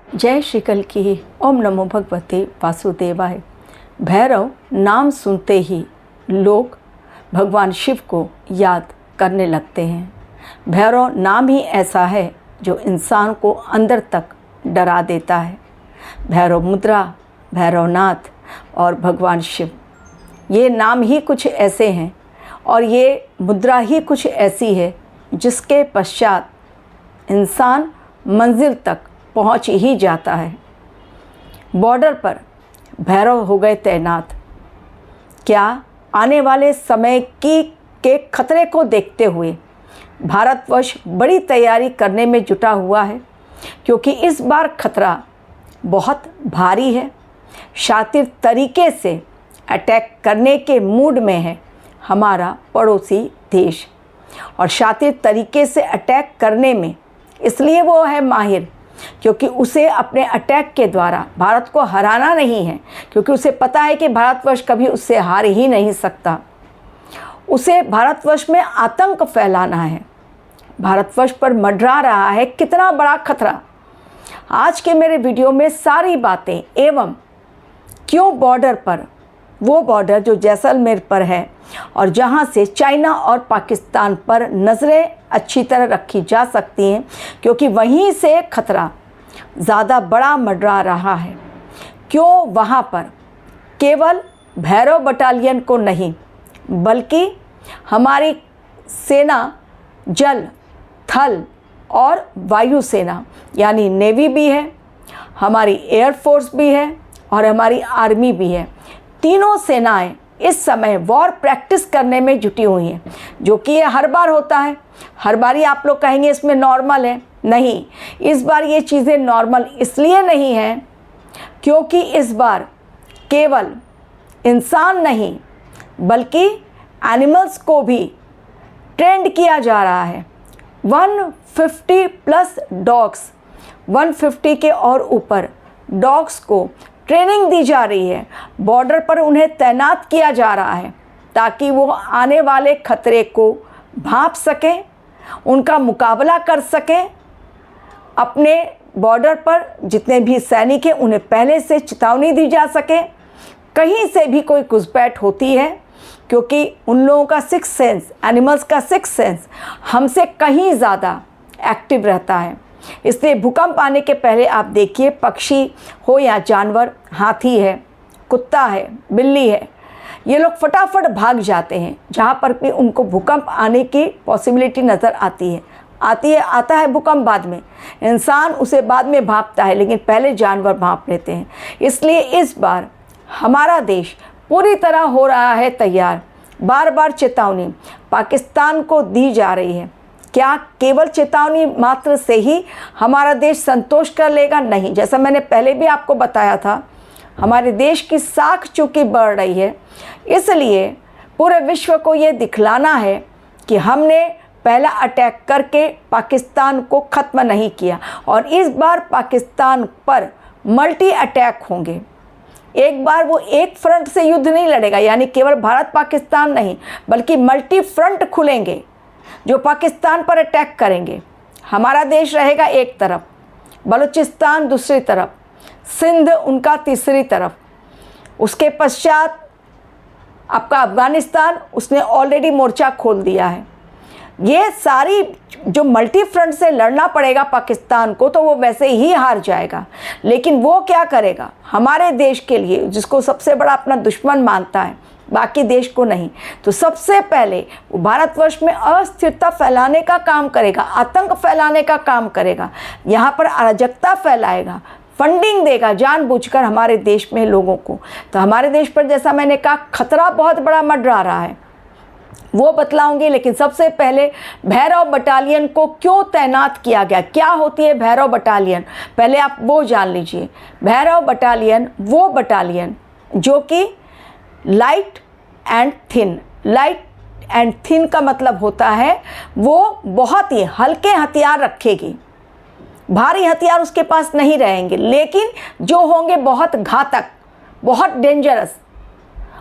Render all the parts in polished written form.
जय श्री कल की। ओम नमो भगवते वासुदेवाय। भैरव नाम सुनते ही लोग भगवान शिव को याद करने लगते हैं। भैरव नाम ही ऐसा है जो इंसान को अंदर तक डरा देता है। भैरव मुद्रा, भैरवनाथ और भगवान शिव, ये नाम ही कुछ ऐसे हैं और ये मुद्रा ही कुछ ऐसी है जिसके पश्चात इंसान मंजिल तक पहुंच ही जाता है। बॉर्डर पर भैरव हो गए तैनात। क्या आने वाले समय के खतरे को देखते हुए भारतवर्ष बड़ी तैयारी करने में जुटा हुआ है, क्योंकि इस बार खतरा बहुत भारी है। शातिर तरीके से अटैक करने के मूड में है हमारा पड़ोसी देश, और शातिर तरीके से अटैक करने में इसलिए वो है माहिर क्योंकि उसे अपने अटैक के द्वारा भारत को हराना नहीं है, क्योंकि उसे पता है कि भारतवर्ष कभी उससे हार ही नहीं सकता। उसे भारतवर्ष में आतंक फैलाना है। भारतवर्ष पर मंडरा रहा है कितना बड़ा खतरा। आज के मेरे वीडियो में सारी बातें एवं क्यों बॉर्डर पर, वो बॉर्डर जो जैसलमेर पर है और जहाँ से चाइना और पाकिस्तान पर नज़रें अच्छी तरह रखी जा सकती हैं, क्योंकि वहीं से खतरा ज़्यादा बड़ा मंडरा रहा है। क्यों वहाँ पर केवल भैरव बटालियन को नहीं, बल्कि हमारी सेना जल, थल और वायु सेना यानी नेवी भी है, हमारी एयरफोर्स भी है और हमारी आर्मी भी है। तीनों सेनाएं इस समय वॉर प्रैक्टिस करने में जुटी हुई हैं, जो कि ये हर बार होता है। हर बार ही आप लोग कहेंगे इसमें नॉर्मल है, नहीं, इस बार ये चीज़ें नॉर्मल इसलिए नहीं हैं क्योंकि इस बार केवल इंसान नहीं बल्कि एनिमल्स को भी ट्रेंड किया जा रहा है। 150 प्लस डॉग्स, 150 के और ऊपर डॉग्स को ट्रेनिंग दी जा रही है। बॉर्डर पर उन्हें तैनात किया जा रहा है ताकि वो आने वाले खतरे को भांप सकें, उनका मुकाबला कर सकें। अपने बॉर्डर पर जितने भी सैनिक हैं उन्हें पहले से चेतावनी दी जा सके कहीं से भी कोई घुसपैठ होती है, क्योंकि उन लोगों का सिक्स सेंस, एनिमल्स का सिक्स सेंस हमसे कहीं ज़्यादा एक्टिव रहता है। इसलिए भूकंप आने के पहले आप देखिए, पक्षी हो या जानवर, हाथी है, कुत्ता है, बिल्ली है, ये लोग फटाफट भाग जाते हैं जहाँ पर भी उनको भूकंप आने की पॉसिबिलिटी नज़र आती है। आता है भूकंप बाद में, इंसान उसे बाद में भांपता है, लेकिन पहले जानवर भांप लेते हैं। इसलिए इस बार हमारा देश पूरी तरह हो रहा है तैयार। बार बार चेतावनी पाकिस्तान को दी जा रही है। क्या केवल चेतावनी मात्र से ही हमारा देश संतोष कर लेगा? नहीं, जैसा मैंने पहले भी आपको बताया था, हमारे देश की साख चूंकि बढ़ रही है, इसलिए पूरे विश्व को ये दिखलाना है कि हमने पहला अटैक करके पाकिस्तान को ख़त्म नहीं किया, और इस बार पाकिस्तान पर मल्टी अटैक होंगे। एक बार वो एक फ्रंट से युद्ध नहीं लड़ेगा, यानी केवल भारत पाकिस्तान नहीं, बल्कि मल्टी फ्रंट खुलेंगे जो पाकिस्तान पर अटैक करेंगे। हमारा देश रहेगा एक तरफ, बलूचिस्तान दूसरी तरफ, सिंध उनका तीसरी तरफ, उसके पश्चात आपका अफ़गानिस्तान, उसने ऑलरेडी मोर्चा खोल दिया है। ये सारी जो मल्टी फ्रंट से लड़ना पड़ेगा पाकिस्तान को, तो वो वैसे ही हार जाएगा। लेकिन वो क्या करेगा हमारे देश के लिए, जिसको सबसे बड़ा अपना दुश्मन मानता है, बाकी देश को नहीं, तो सबसे पहले वो भारतवर्ष में अस्थिरता फैलाने का काम करेगा, आतंक फैलाने का काम करेगा, यहाँ पर अराजकता फैलाएगा, फंडिंग देगा जानबूझकर हमारे देश में लोगों को। तो हमारे देश पर, जैसा मैंने कहा, खतरा बहुत बड़ा मंडरा रहा है, वो बतलाऊंगी। लेकिन सबसे पहले भैरव बटालियन को क्यों तैनात किया गया, क्या होती है भैरव बटालियन, पहले आप वो जान लीजिए। भैरव बटालियन वो बटालियन जो कि light and thin, light and thin का मतलब होता है वो बहुत ही हल्के हथियार रखेगी, भारी हथियार उसके पास नहीं रहेंगे, लेकिन जो होंगे बहुत घातक, बहुत डेंजरस,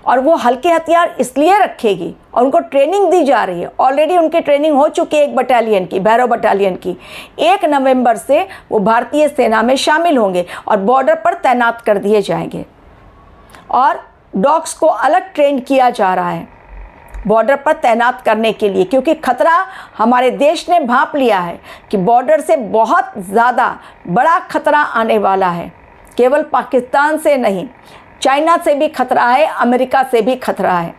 और वो हल्के हथियार इसलिए रखेगी और उनको ट्रेनिंग दी जा रही है। ऑलरेडी उनकी ट्रेनिंग हो चुकी है एक बटालियन की, भैरव बटालियन की। 1 नवंबर से वो भारतीय सेना में शामिल होंगे और बॉर्डर पर तैनात कर दिए जाएंगे। और डॉग्स को अलग ट्रेन किया जा रहा है बॉर्डर पर तैनात करने के लिए, क्योंकि खतरा हमारे देश ने भांप लिया है कि बॉर्डर से बहुत ज़्यादा बड़ा खतरा आने वाला है। केवल पाकिस्तान से नहीं, चाइना से भी खतरा है, अमेरिका से भी खतरा है।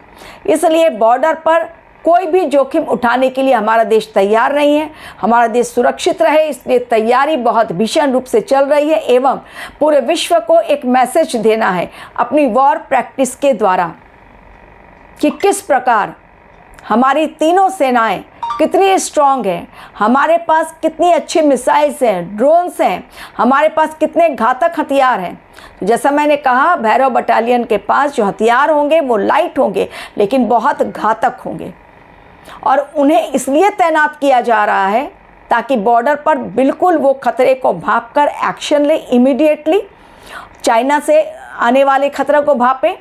इसलिए बॉर्डर पर कोई भी जोखिम उठाने के लिए हमारा देश तैयार नहीं है। हमारा देश सुरक्षित रहे इसलिए तैयारी बहुत भीषण रूप से चल रही है एवं पूरे विश्व को एक मैसेज देना है अपनी वॉर प्रैक्टिस के द्वारा कि किस प्रकार हमारी तीनों सेनाएं कितनी स्ट्रांग हैं, हमारे पास कितनी अच्छी मिसाइल्स हैं, ड्रोन्स हैं, हमारे पास कितने घातक हथियार हैं। जैसा मैंने कहा, भैरव बटालियन के पास जो हथियार होंगे वो लाइट होंगे लेकिन बहुत घातक होंगे और उन्हें इसलिए तैनात किया जा रहा है ताकि बॉर्डर पर बिल्कुल वो खतरे को भांप कर एक्शन ले इमीडिएटली। चाइना से आने वाले खतरे को भांपें,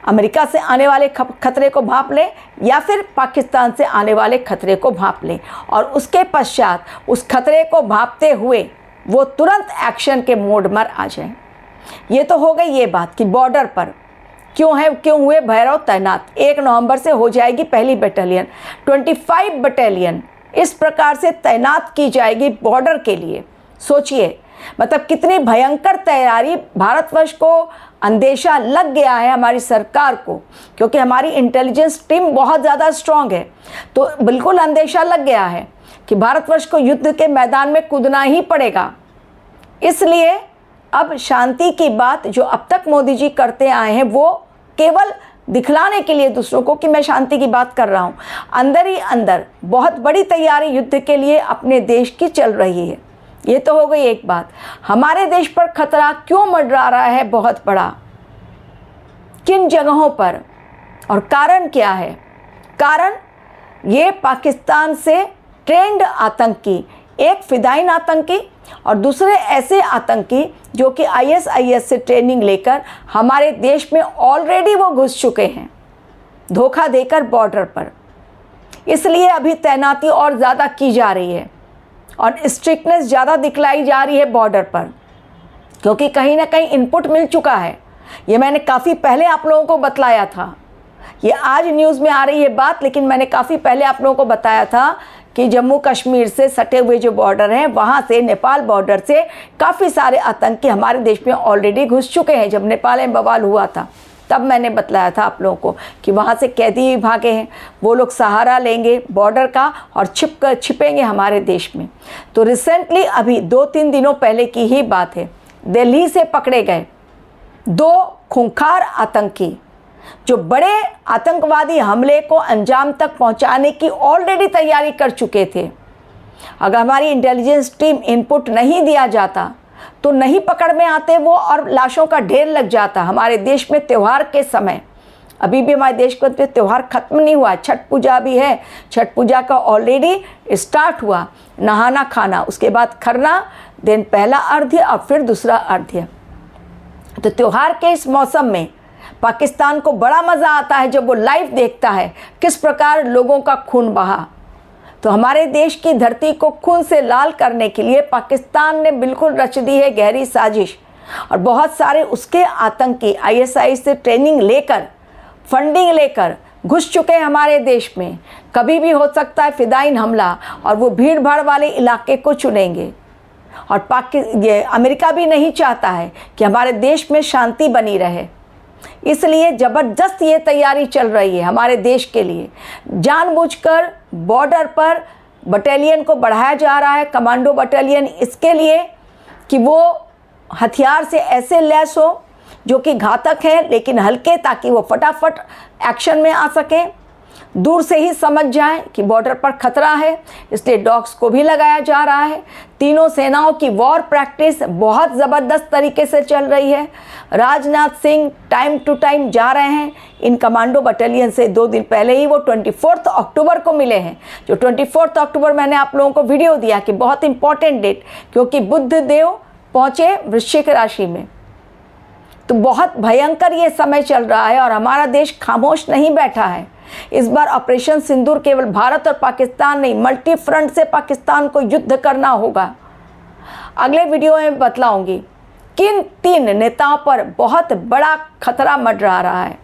अमेरिका से आने वाले खतरे को भांप लें या फिर पाकिस्तान से आने वाले खतरे को भांप लें और उसके पश्चात उस खतरे को भांपते हुए वो तुरंत एक्शन के मोड में आ जाएं। ये तो हो गई ये बात कि बॉर्डर पर क्यों हुए भैरव तैनात। 1 नवंबर से हो जाएगी पहली बटालियन, 25 बटालियन इस प्रकार से तैनात की जाएगी बॉर्डर के लिए। सोचिए मतलब कितनी भयंकर तैयारी। भारतवर्ष को अंदेशा लग गया है, हमारी सरकार को, क्योंकि हमारी इंटेलिजेंस टीम बहुत ज़्यादा स्ट्रांग है, तो बिल्कुल अंदेशा लग गया है कि भारतवर्ष को युद्ध के मैदान में कूदना ही पड़ेगा। इसलिए अब शांति की बात जो अब तक मोदी जी करते आए हैं वो केवल दिखलाने के लिए दूसरों को कि मैं शांति की बात कर रहा हूँ, अंदर ही अंदर बहुत बड़ी तैयारी युद्ध के लिए अपने देश की चल रही है। ये तो हो गई एक बात। हमारे देश पर खतरा क्यों मंडरा रहा है बहुत बड़ा, किन जगहों पर, और कारण क्या है? कारण ये पाकिस्तान से ट्रेंड आतंकी, एक फिदाइन आतंकी और दूसरे ऐसे आतंकी जो कि ISIS से ट्रेनिंग लेकर हमारे देश में ऑलरेडी वो घुस चुके हैं धोखा देकर बॉर्डर पर। इसलिए अभी तैनाती और ज़्यादा की जा रही है और स्ट्रिक्टनेस ज़्यादा दिखलाई जा रही है बॉर्डर पर, क्योंकि कहीं ना कहीं इनपुट मिल चुका है। ये मैंने काफ़ी पहले आप लोगों को बतलाया था, ये आज न्यूज़ में आ रही है बात, लेकिन मैंने काफ़ी पहले आप लोगों को बताया था कि जम्मू कश्मीर से सटे हुए जो बॉर्डर हैं वहाँ से, नेपाल बॉर्डर से काफ़ी सारे आतंकी हमारे देश में ऑलरेडी घुस चुके हैं। जब नेपाल में बवाल हुआ था तब मैंने बतलाया था आप लोगों को कि वहाँ से कैदी भी भागे हैं, वो लोग सहारा लेंगे बॉर्डर का और छिपेंगे हमारे देश में। तो रिसेंटली अभी 2-3 दिनों पहले की ही बात है, दिल्ली से पकड़े गए 2 खूंखार आतंकी जो बड़े आतंकवादी हमले को अंजाम तक पहुंचाने की ऑलरेडी तैयारी कर चुके थे। अगर हमारी इंटेलिजेंस टीम इनपुट नहीं दिया जाता तो नहीं पकड़ में आते वो और लाशों का ढेर लग जाता। हमारे देश में त्यौहार के समय, अभी भी हमारे देश का त्यौहार ख़त्म नहीं हुआ, छठ पूजा भी है, छठ पूजा का ऑलरेडी स्टार्ट हुआ, नहाना खाना, उसके बाद खरना, दिन पहला अर्घ्य और फिर दूसरा अर्घ्य। तो त्यौहार के इस मौसम में पाकिस्तान को बड़ा मज़ा आता है जब वो लाइव देखता है किस प्रकार लोगों का खून बहा। तो हमारे देश की धरती को खून से लाल करने के लिए पाकिस्तान ने बिल्कुल रच दी है गहरी साजिश, और बहुत सारे उसके आतंकी ISIS से ट्रेनिंग लेकर, फंडिंग लेकर घुस चुके हैं हमारे देश में। कभी भी हो सकता है फिदाइन हमला, और वो भीड़ भाड़ वाले इलाके को चुनेंगे। और ये अमेरिका भी नहीं चाहता है कि हमारे देश में शांति बनी रहे, इसलिए ज़बरदस्त ये तैयारी चल रही है हमारे देश के लिए। जानबूझकर बॉर्डर पर बटालियन को बढ़ाया जा रहा है, कमांडो बटालियन, इसके लिए कि वो हथियार से ऐसे लैस हो जो कि घातक है लेकिन हल्के, ताकि वो फटाफट एक्शन में आ सकें, दूर से ही समझ जाएं कि बॉर्डर पर खतरा है। इसलिए डॉग्स को भी लगाया जा रहा है। तीनों सेनाओं की वॉर प्रैक्टिस बहुत ज़बरदस्त तरीके से चल रही है। Rajnath Singh time to time जा रहे हैं इन कमांडो बटालियन से। 2 दिन पहले ही वो 24 अक्टूबर को मिले हैं। जो 24 अक्टूबर मैंने आप लोगों को वीडियो दिया कि बहुत इंपॉर्टेंट डेट, क्योंकि बुध देव पहुँचे वृश्चिक राशि में। तो बहुत भयंकर ये समय चल रहा है और हमारा देश खामोश नहीं बैठा है। इस बार ऑपरेशन सिंदूर केवल भारत और पाकिस्तान नहीं, मल्टी फ्रंट से पाकिस्तान को युद्ध करना होगा। अगले वीडियो में बतलाऊंगी किन 3 नेताओं पर बहुत बड़ा खतरा मंडरा रहा है,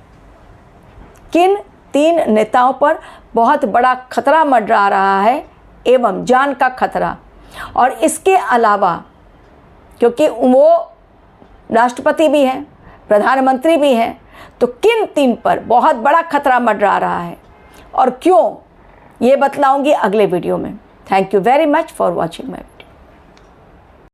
किन 3 नेताओं पर बहुत बड़ा खतरा मंडरा रहा है एवं जान का खतरा। और इसके अलावा क्योंकि वो राष्ट्रपति भी हैं, प्रधानमंत्री भी हैं, तो किन 3 पर बहुत बड़ा खतरा मंडरा रहा है और क्यों, ये बतलाऊंगी अगले वीडियो में। Thank you very much for watching my